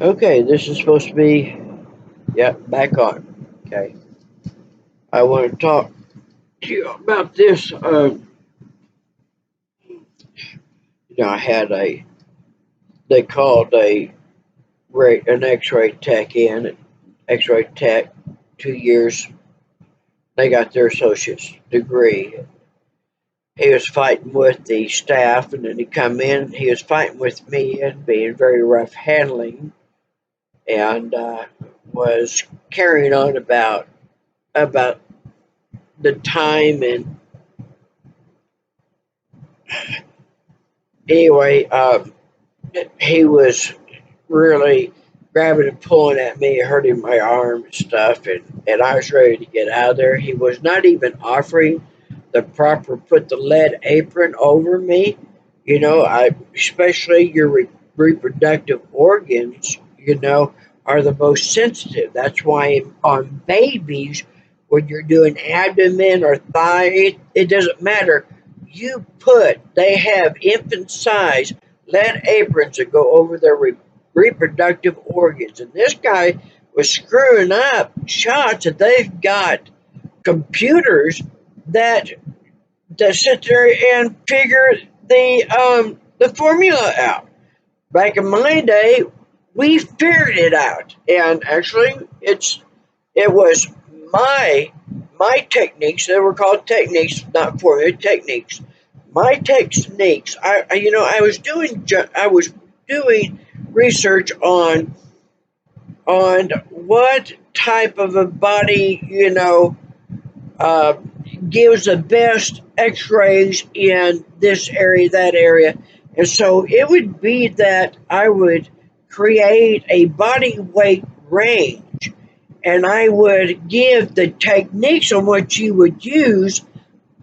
Okay, this is supposed to be, yeah, back on. Okay. I want to talk to you about this. I had they called an X-ray tech in, X-ray tech, 2 years. They got their associate's degree. He was fighting with the staff, and then he come in. And he was fighting with me and being very rough handling, and was carrying on about the time. And anyway, he was really grabbing and pulling at me, hurting my arm and stuff, and I was ready to get out of there. He was not even offering the proper put the lead apron over me. I especially your reproductive organs, are the most sensitive. That's why on babies, when you're doing abdomen or thigh, it doesn't matter. They have infant size lead aprons that go over their reproductive organs. And this guy was screwing up shots that they've got computers that sit there and figure the formula out. Back in my day, we figured it out, and actually, it was my my techniques. They were called techniques, not formula techniques. My techniques. I was doing research on what type of a body uh, gives the best X-rays in this area, that area, and so it would be that I would create a body weight range, and I would give the techniques on what you would use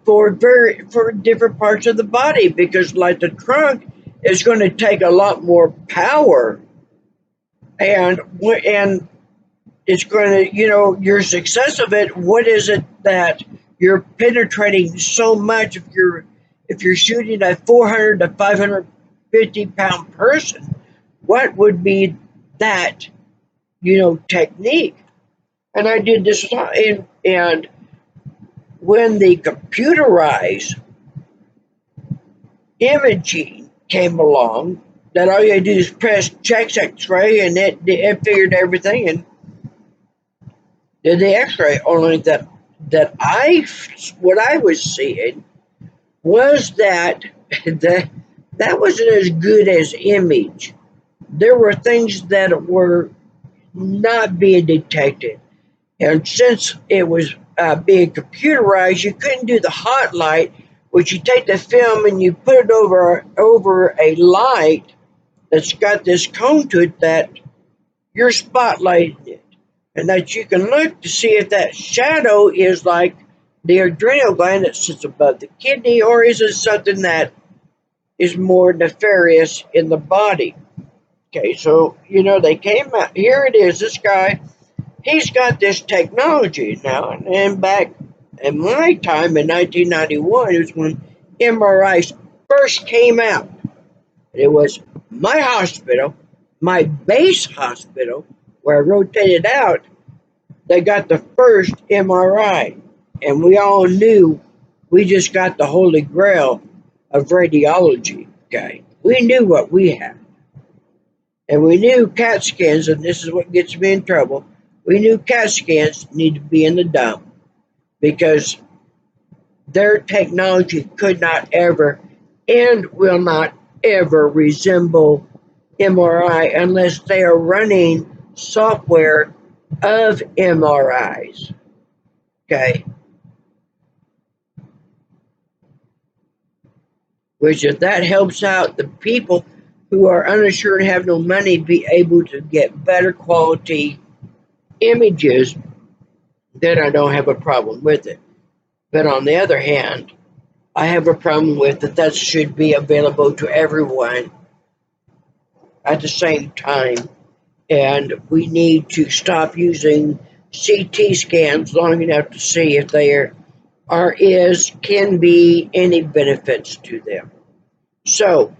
for different parts of the body, because like the trunk is going to take a lot more power, and it's going to, your success of it. What is it that you're penetrating so much? If you're shooting a 400 to 550 pound person, what would be that technique? And I did this, and when the computerized imaging came along, that all you had to do is press check X-ray, and it figured everything and did the X-ray. Only that I what I was seeing was that that wasn't as good as image. There were things that were not being detected, and since it was being computerized, you couldn't do the hot light, which you take the film and you put it over a light that's got this cone to it that you're spotlighting it, and that you can look to see if that shadow is like the adrenal gland that sits above the kidney, or is it something that is more nefarious in the body. Okay, so they came out. Here it is. This guy, he's got this technology now, and back in my time in 1991, it was when MRIs first came out. It was my hospital, my base hospital, where I rotated out. They got the first MRI, and we all knew we just got the holy grail of radiology. Okay, we knew what we had, and we knew CAT scans, and this is what gets me in trouble. We knew CAT scans need to be in the dump, because their technology could not ever and will not ever resemble MRI unless they are running software of MRIs. Okay, which if that helps out the people who are uninsured and have no money be able to get better quality images, then I don't have a problem with it. But on the other hand, I have a problem with that should be available to everyone at the same time. And we need to stop using CT scans long enough to see if there can be any benefits to them. So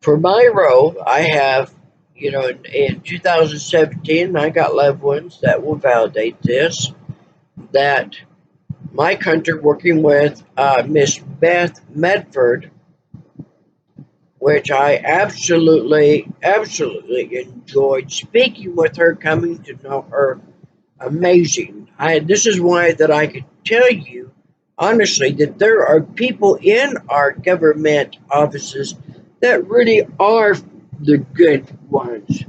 For my role, I have, in 2017, I got loved ones that will validate this, that my country, working with Miss Beth Medford, which I absolutely enjoyed speaking with her, coming to know her, amazing. This is why that I could tell you honestly that there are people in our government offices that really are the good ones,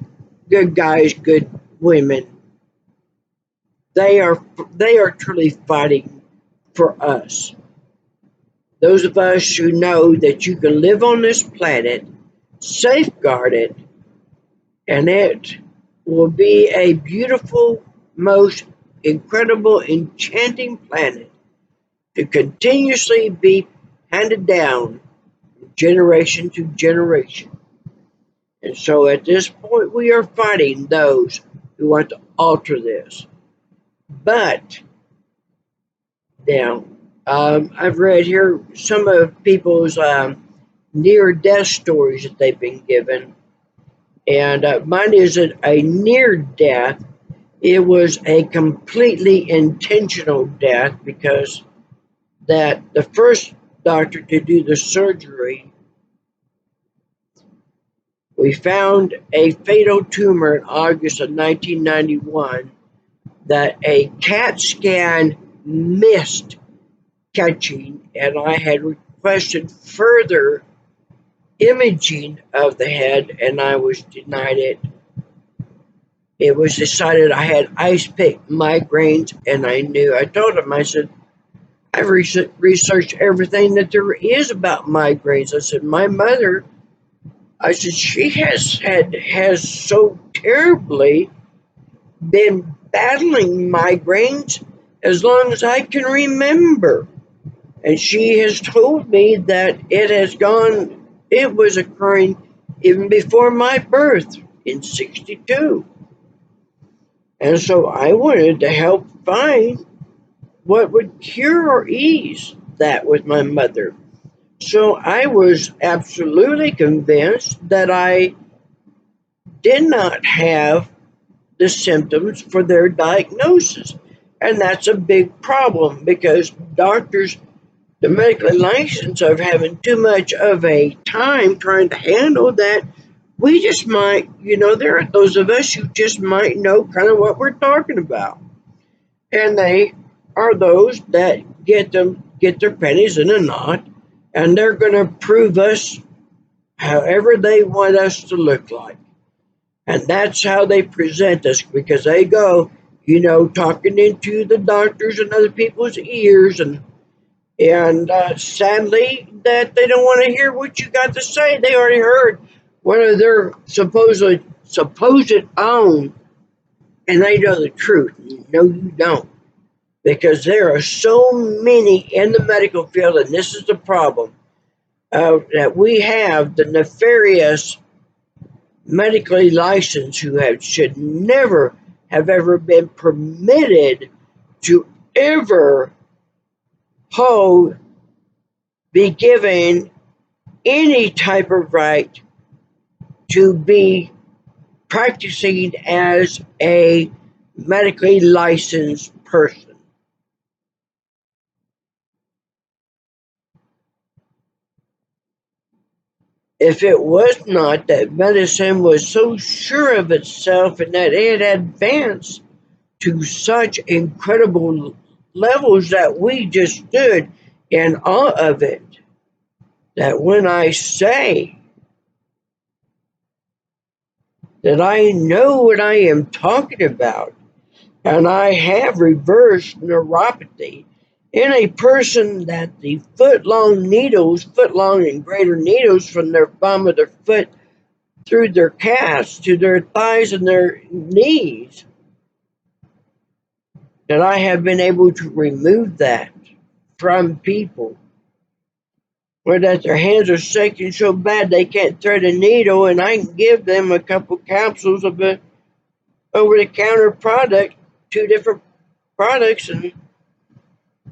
good guys, good women. They are they are truly fighting for us. Those of us who know that you can live on this planet, safeguard it, and it will be a beautiful, most incredible, enchanting planet to continuously be handed down generation to generation. And so at this point, we are fighting those who want to alter this. But now, I've read here some of people's near death stories that they've been given. And mine isn't a near death. It was a completely intentional death because that the first doctor to do the surgery, we found a fatal tumor in August of 1991 that a CAT scan missed catching, and I had requested further imaging of the head, and I was denied it. It was decided I had ice pick migraines, and I told him, I said, I've researched everything that there is about migraines. I said, my mother, I said, she has so terribly been battling migraines as long as I can remember. And she has told me that it was occurring even before my birth in 62. And so I wanted to help find what would cure or ease that with my mother. So I was absolutely convinced that I did not have the symptoms for their diagnosis. And that's a big problem because doctors, the medically licensed, are having too much of a time trying to handle that. We just might, there are those of us who just might know kind of what we're talking about. And they are those that get their pennies in a knot, and they're going to prove us however they want us to look like. And that's how they present us because they go, talking into the doctors and other people's ears, and sadly that they don't want to hear what you got to say. They already heard one of their supposed own, and they know the truth. No, you don't. Because there are so many in the medical field, and this is the problem, that we have the nefarious medically licensed who should never have ever been permitted to ever be given any type of right to be practicing as a medically licensed person. If it was not that medicine was so sure of itself and that it advanced to such incredible levels that we just stood in awe of it, that when I say that I know what I am talking about, and I have reversed neuropathy in a person that the foot long and greater needles from their bottom of their foot through their calves to their thighs and their knees, that I have been able to remove that from people, where that their hands are shaking so bad they can't thread a needle, and I can give them a couple capsules of a over-the-counter product, two different products, and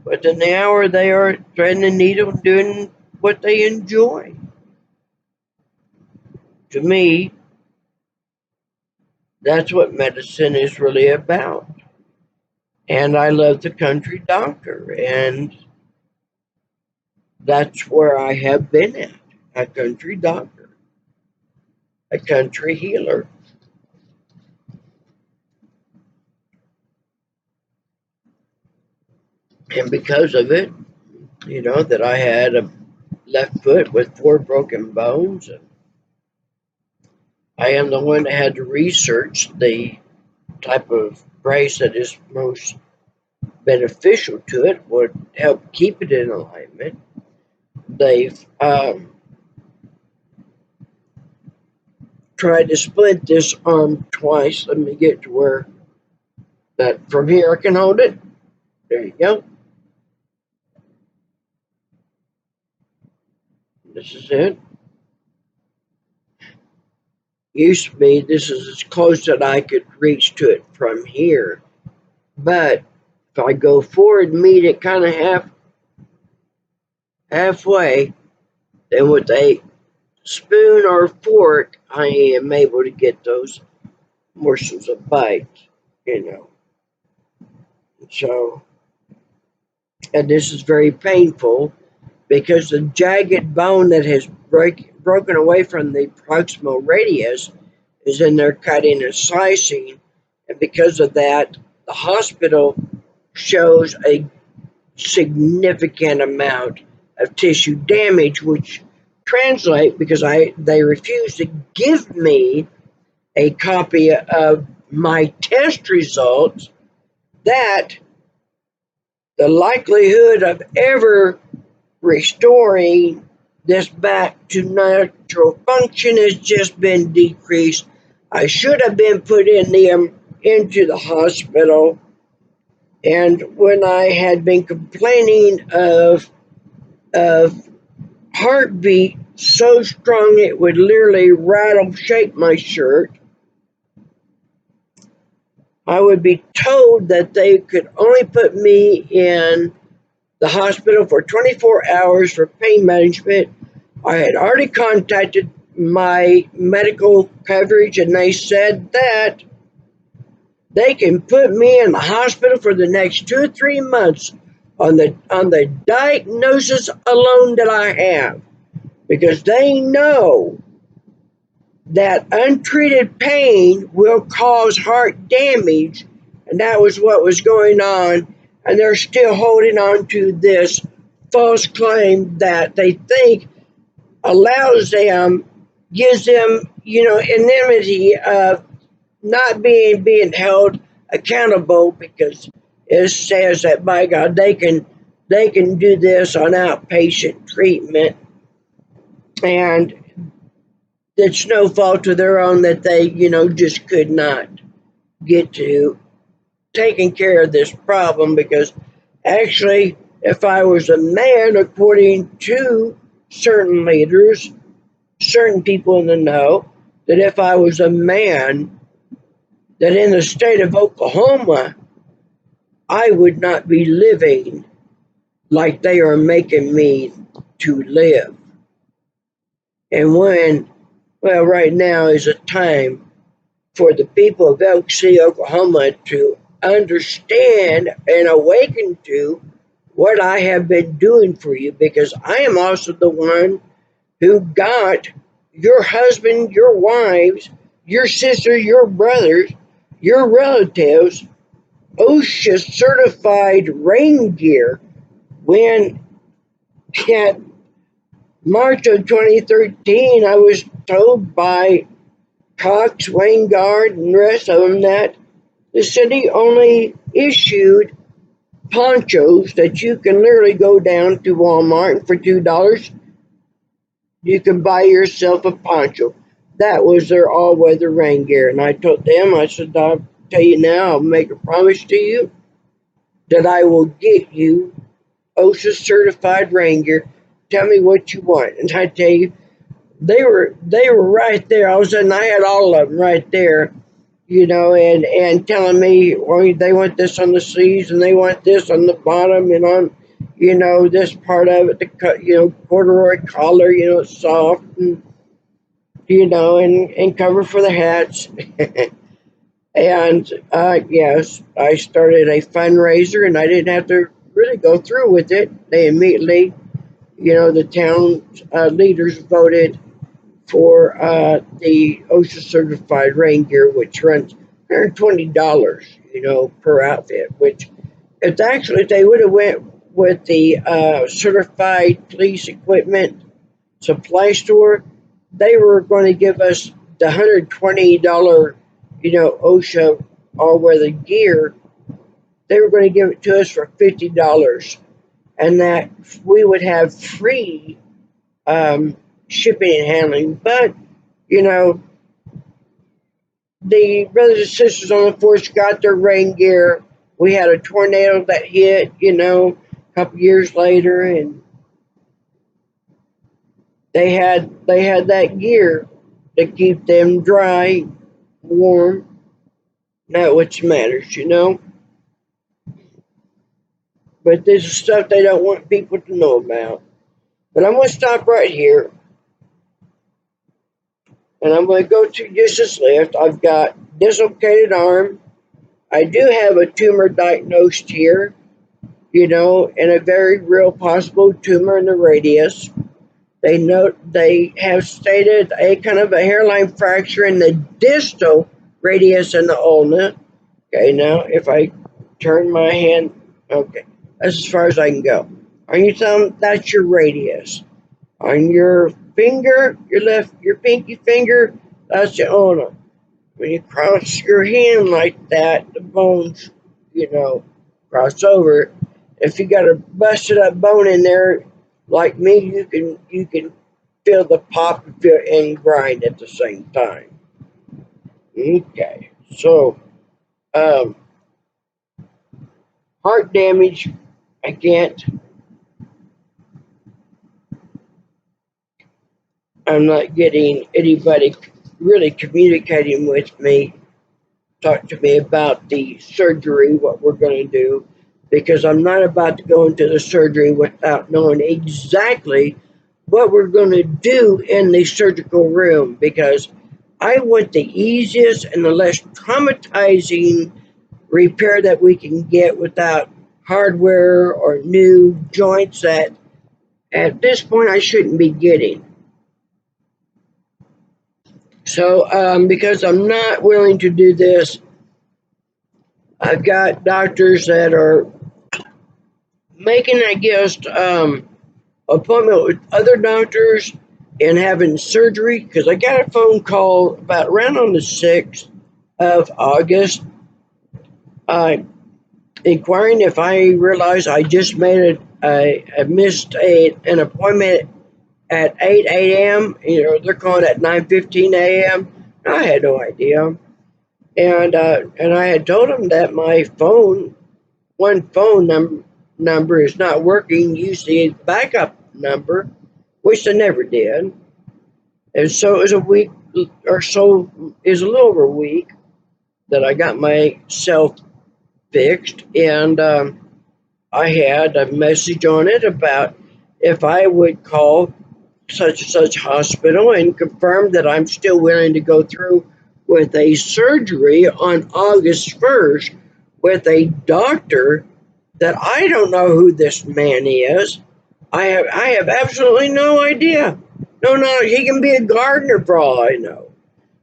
within the hour they are threading the needle and doing what they enjoy. To me, that's what medicine is really about. And I love the country doctor, and that's where I have been at, a country doctor, a country healer. And because of it, that I had a left foot with 4 broken bones, and I am the one that had to research the type of brace that is most beneficial to it, would help keep it in alignment. They've tried to split this arm twice. Let me get to where that from here I can hold it. There you go. This is it. Used to be this is as close that I could reach to it from here. But if I go forward and meet it kind of halfway, then with a spoon or fork, I am able to get those morsels of bite. So, and this is very painful because the jagged bone that has broken away from the proximal radius is in there cutting and slicing. And because of that, the hospital shows a significant amount of tissue damage, which translate because they refuse to give me a copy of my test results, that the likelihood of ever restoring this back to natural function has just been decreased. I should have been put into the hospital, and when I had been complaining of heartbeat so strong it would literally rattle shake my shirt, I would be told that they could only put me in the hospital for 24 hours for pain management. I had already contacted my medical coverage, and they said that they can put me in the hospital for the next 2 or 3 months on the diagnosis alone that I have, because they know that untreated pain will cause heart damage, and that was what was going on. And they're still holding on to this false claim that they think allows them, gives them, anonymity of not being held accountable, because it says that by God they can do this on outpatient treatment, and it's no fault of their own that they just could not get to taking care of this problem. Because actually, if I was a man, according to certain leaders, certain people in the know, that if I was a man, that in the state of Oklahoma, I would not be living like they are making me to live. And right now is a time for the people of Elk City, Oklahoma to understand and awaken to what I have been doing for you, because I am also the one who got your husband, your wives, your sister, your brothers, your relatives OSHA certified rain gear when at March of 2013 I was told by Cox, Wayngard, and the rest of them that the city only issued ponchos that you can literally go down to Walmart, and for $2 you can buy yourself a poncho. That was their all-weather rain gear. And I told them, I said, I'll tell you now, I'll make a promise to you that I will get you OSHA certified rain gear. Tell me what you want. And I tell you, they were right there. All of a sudden I had all of them right there, and telling me, well, they want this on the sleeves and they want this on the bottom and on, this part of it, the corduroy collar, soft. And and cover for the hats. And yes, I started a fundraiser, and I didn't have to really go through with it. They immediately, the town leaders voted for the OSHA certified rain gear, which runs $120, per outfit. Which, if they would have went with the certified police equipment supply store, they were going to give us the $120, OSHA all weather gear. They were going to give it to us for $50, and that we would have free shipping and handling. But you know, the brothers and sisters on the force got their rain gear. We had a tornado that hit, a couple years later, and they had that gear to keep them dry, warm. Not which matters. But this is stuff they don't want people to know about. But I'm gonna stop right here, and I'm gonna go to just this left. I've got dislocated arm. I do have a tumor diagnosed here, and a very real possible tumor in the radius. They have stated a kind of a hairline fracture in the distal radius and the ulna. Okay, now if I turn my hand, okay, that's as far as I can go. On your thumb, that's your radius. On your finger, your pinky finger, that's the ulna. When you cross your hand like that, the bones, cross over. If you got a busted up bone in there, like me, you can feel the pop and grind at the same time. Okay, so um, heart damage. I can't. I'm not getting anybody really communicating with me, talk to me about the surgery, what we're going to do, because I'm not about to go into the surgery without knowing exactly what we're going to do in the surgical room, because I want the easiest and the less traumatizing repair that we can get without hardware or new joints that at this point I shouldn't be getting. So, because I'm not willing to do this, I've got doctors that are making, I guess, appointment with other doctors and having surgery, because I got a phone call about around on the 6th of August, uh, inquiring if I realized I just made I missed an appointment at 8 a.m. They're calling at 9:15 a.m. I had no idea. And I had told them that my phone number is not working. Use the backup number, which they never did. And so it was a week or so. It was a little over a week that I got myself fixed, and I had a message on it about if I would call such and such hospital and confirm that I'm still willing to go through with a surgery on August 1st with a doctor that I don't know who this man is. I have absolutely no idea. No, he can be a gardener for all I know.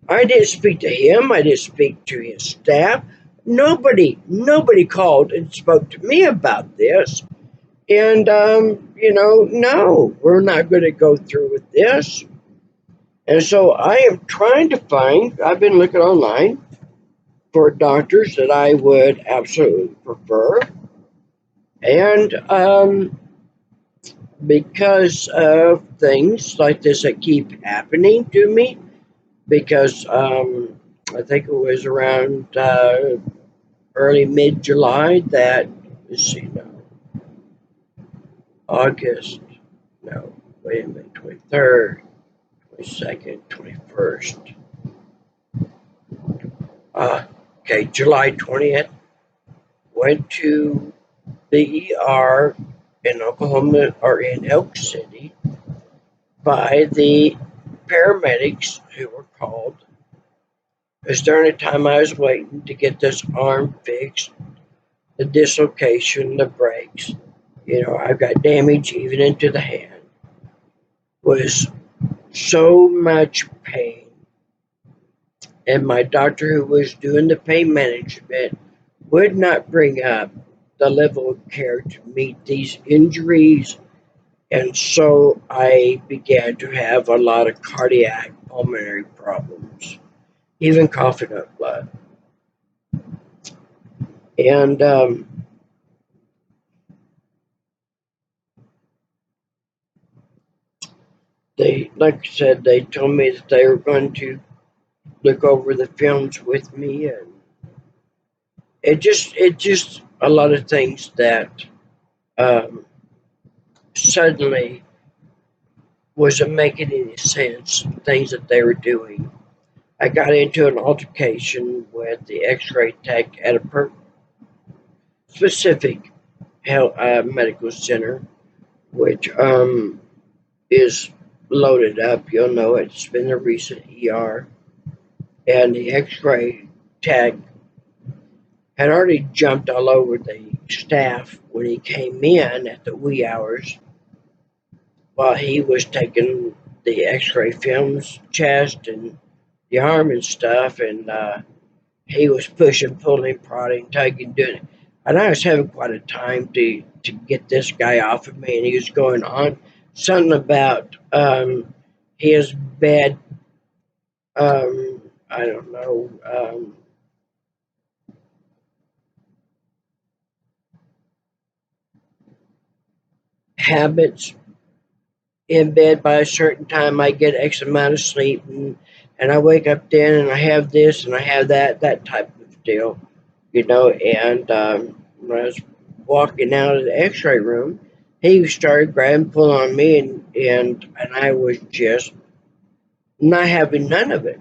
I didn't speak to him. I didn't speak to his staff. Nobody called and spoke to me about this. And, no, we're not going to go through with this. And so I am trying to I've been looking online for doctors that I would absolutely prefer. And because of things like this that keep happening to me, because I think it was around early mid July that, let's see now, August, no, wait a minute, 23rd, 22nd, 21st. Okay, July 20th, went to the ER in Oklahoma or in Elk City by the paramedics who were called is during the time I was waiting to get this arm fixed, the dislocation, the breaks. I've got damage even into the hand. Was so much pain. And my doctor, who was doing the pain management, would not bring up the level of care to meet these injuries. And so I began to have a lot of cardiac pulmonary problems, even coughing up blood. And like I said, they told me that they were going to look over the films with me, and it just a lot of things that um, suddenly wasn't making any sense. Things that they were doing. I got into an altercation with the X-ray tech at a specific health, medical center, which is loaded up. You'll know it's been a recent ER, and the X-ray tech had already jumped all over the staff when he came in at the wee hours while he was taking the X-ray films, chest and the arm and stuff, and he was pushing, pulling, prodding, tugging, doing it. And I was having quite a time to get this guy off of me, and he was going on something about his bad, I don't know, habits in bed by a certain time. I get X amount of sleep, and I wake up then, and I have this, and I have that type of deal, And when I was walking out of the X-ray room, he started grabbing, pulling on me, and I was just not having none of it.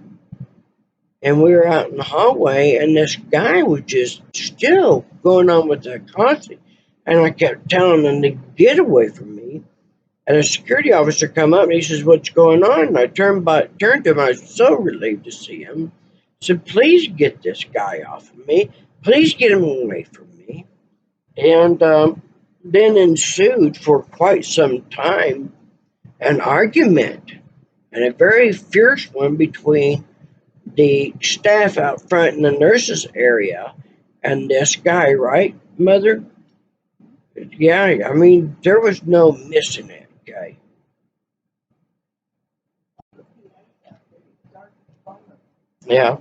And we were out in the hallway, and this guy was just still going on with that constant, and I kept telling him to get away from me. And a security officer come up and he says, "What's going on?" And I turned to him. I was so relieved to see him. I said, "Please get this guy off of me. Please get him away from me." And then ensued for quite some time an argument, and a very fierce one, between the staff out front in the nurses area and this guy, right, Mother? Yeah, I mean, there was no missing it, okay? Yeah.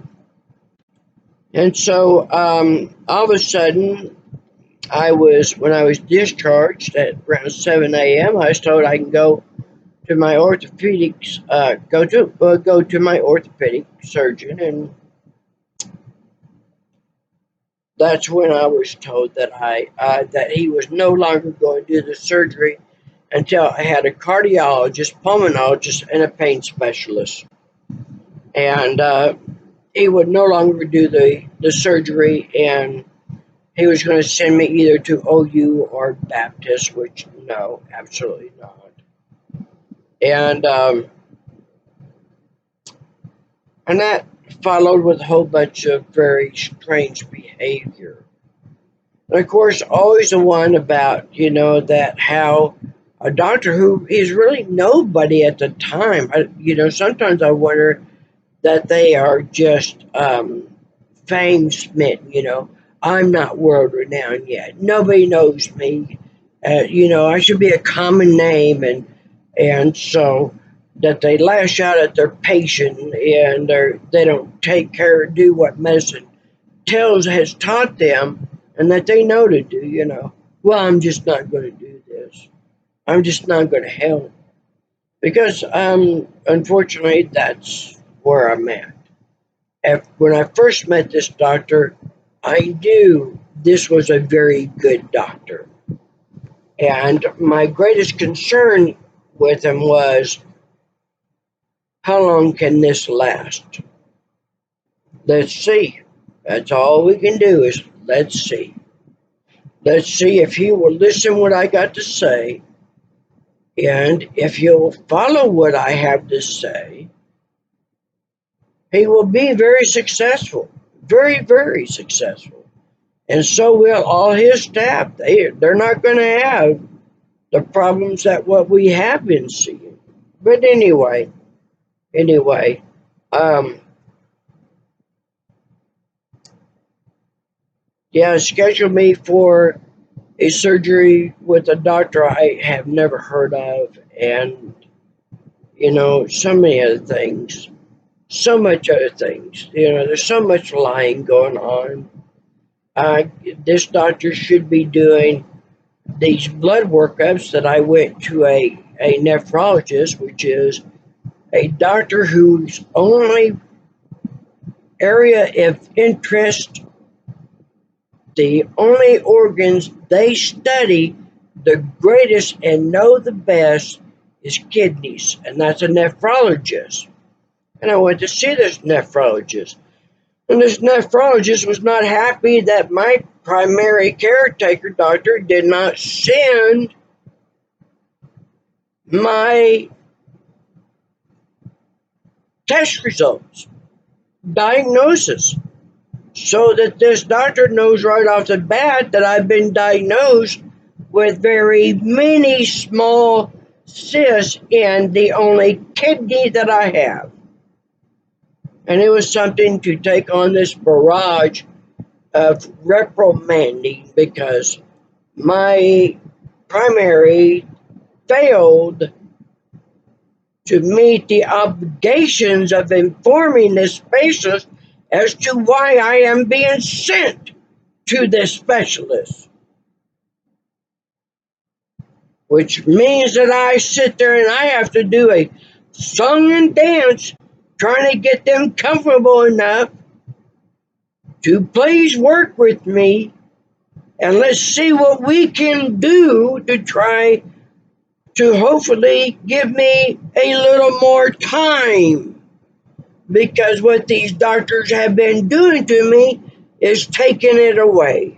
And so all of a sudden, when I was discharged at around 7 a.m., I was told I can go to my orthopedics, go to my orthopedic surgeon, and that's when I was told that that he was no longer going to do the surgery until I had a cardiologist, pulmonologist, and a pain specialist, and he would no longer do the surgery, and he was going to send me either to OU or Baptist, which no, absolutely not. And and that followed with a whole bunch of very strange behavior. And of course, always the one about, that how a doctor who is really nobody at the time, sometimes I wonder that they are just fame smitten. I'm not world renowned yet. Nobody knows me. I should be a common name, and so that they lash out at their patient, and they don't take care or do what medicine has taught them, and that they know to do. Well, I'm just not going to do this. I'm just not going to help, because unfortunately, that's where I'm at. When I first met this doctor, I knew this was a very good doctor. And my greatest concern with him was, how long can this last? Let's see. That's all we can do, is let's see. Let's see if he will listen what I got to say, and if he'll follow what I have to say, he will be very successful, very, very successful. And so will all his staff. They're not going to have the problems that what we have been seeing. But anyway, um, yeah, schedule me for a surgery with a doctor I have never heard of, and so many other things, so much other things. There's so much lying going on. Uh, this doctor should be doing these blood workups that I went to a nephrologist, which is a doctor whose only area of interest, the only organs they study the greatest and know the best is kidneys, and that's a nephrologist. And I went to see this nephrologist. And this nephrologist was not happy that my primary caretaker doctor did not send my test results, diagnosis, so that this doctor knows right off the bat that I've been diagnosed with very many small cysts in the only kidney that I have. And it was something to take on this barrage of reprimanding because my primary failed to meet the obligations of informing this patient as to why I am being sent to this specialist. Which means that I sit there and I have to do a song and dance trying to get them comfortable enough to please work with me, and let's see what we can do to try to hopefully give me a little more time, because what these doctors have been doing to me is taking it away,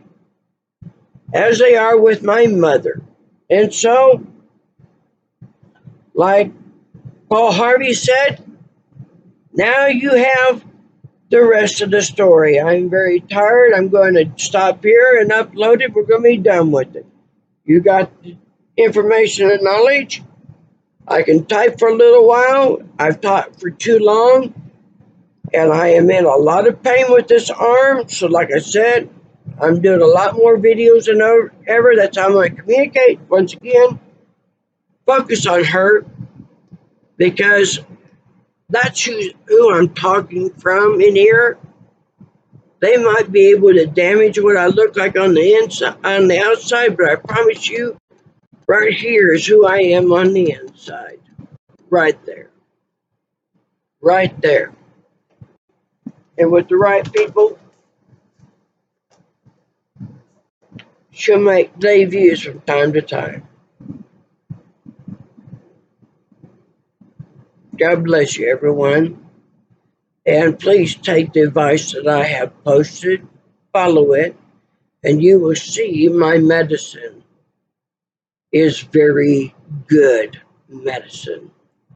as they are with my mother. And so, like Paul Harvey said, now you have the rest of the story. I'm very tired. I'm going to stop here and upload it. We're going to be done with it. You got the information and knowledge. I can type for a little while. I've taught for too long, and I am in a lot of pain with this arm. So, like I said, I'm doing a lot more videos than ever. That's how I'm going to communicate. Once again, focus on her, because that's who I'm talking from in here. They might be able to damage what I look like on the inside, on the outside, but I promise you, right here is who I am on the inside. Right there. Right there. And with the right people, she'll make day views from time to time. God bless you, everyone. And please take the advice that I have posted, follow it, and you will see my medicine is very good medicine.